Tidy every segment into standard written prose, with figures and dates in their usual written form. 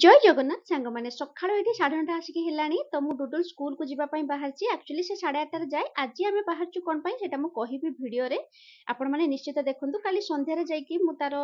जय जगन्नाथ सांग मैंने सकाळ ये 9:30 आसिक हेलानी तो मु डुडुल स्कूल को जीवा पई बाहरची एक्चुअली से 8:30 जाए आज आम बाहरचु कोन पई सेटा मु कहिबी वीडियो रे आपण माने निश्चित देखंतु काली संध्या रे जाई कि मु तार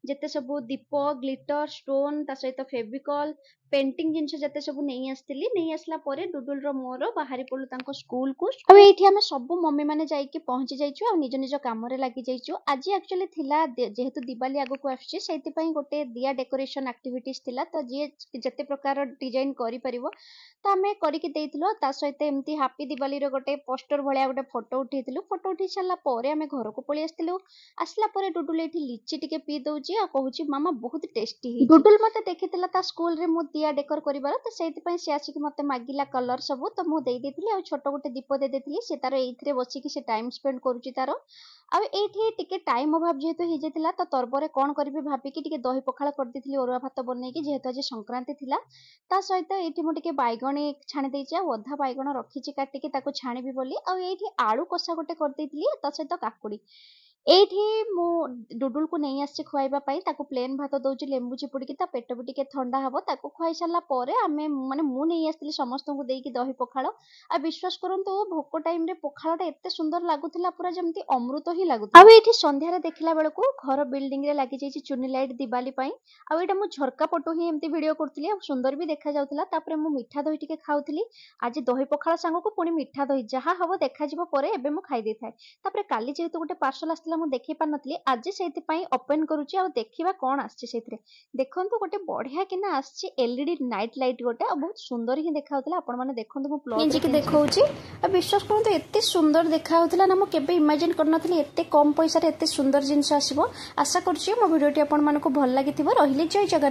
जते सब दीप ग्लिटर स्टोन ता सहित फेविकॉल पेंटिंग जिनस जते सब नहीं आस्तिली नहीं आसला परे डुडुल रो मोर बाहरी पड़ू तांको स्कूल को अब एठी हमें सब मम्मी माने जाई कि पहुंची जाइछु आ निज निज काम रे लागि जाइछु आज एक्चुअली थिला जेहेतु दिवाली आगो को आछी सेति पई गोटे दिया डेकोरेशन एक्टिविटीज थिला तो जी जते प्रकार डिजाइन करि परिबो तो आमे करिके देइथिलो ता सहित एमती हैप्पी दिवाली रो गोटे पोस्टर भलिया गोटे फोटो उठेइथिलु फोटो उठी साला परे आमे घर को पळि आस्तिलु आसला परे डुडुल एठी लिची टिके पी दउची आ कहूची मामा बहुत टेस्टी हि डुडुल मते देखिथिला ता स्कूल रे मु दिया डेकोर करिबार तो सेति पई से आसी कि मते मागिला कलर सब तो मु देइ देथिली आ छोटो गोटे दीप दे देथिली से तार एइथरे बसी कि से टाइम स्पेंड करूची तार आ एठी टिके टाइम अभाव जेहेतु हि जेतिला तो तरबरे कोन करबी भाबी कि टिके दही पखाळ कर देथिली ओरुआ भात बनै कि जेहेतु आज संक्रांति थिला ता सहित एठी मु टिके बाइगणी छाणी देइची आ अधा बाइगण रखिची काटी कि ताको छाणीबी बोली आ एठी आलू कसा गोटे कर देथिली ता सहित काकुडी एठी मु डुडुल को नहीं आसी खुआइबा पाई ताको प्लेन भात दउची लेंबू चिपुडी कि ता पेट भी टिके ठंडा हबो ताको खुआई साला परे आमे माने मु नहीं आस्तिली समस्त को देई कि दही पखाळ आ विश्वास करंतु भोको टाइम रे पखाळटा एते सुंदर लागुथिला पूरा जेमती अमृत ही लागुथिला आ एठी संध्या रे देखिला बेल को घर बिल्डिंग रे लागि जाईची चुनी लाइट दिवाली पाई आ एटा मु झरका पटो ही एमती वीडियो करथली आ सुंदर भी देखा जाउथिला तापरे मु मिठा दही टिके खाउथली आज दही पखाळ सांग को पुनी मिठा दही जहा हबो देखा जिवो परे एबे मु खाई देथाय तापरे काली जेहेतु गोटे पार्सल आस्तिला मु देखि पा नथली आज सेति पई ओपन करूची आ देखिबा कोन आछी सेथिरे देखंतु गोटे बढ़िया किना आछी एलईडी नाइट लाइट गोटे आ बहुत सुंदर ही देखा होतला आपण माने देखंतु मु प्लग के देखौची आ विश्वास करंतु एते सुंदर देखा होतला ना मु केबे इमेजिन कर नथली एते कम पैसा रे एते सुंदर जिंस आसीबो आशा करची मो वीडियोटी आपण मानको भल लागिथिबो रहिले जय जगन्नाथ।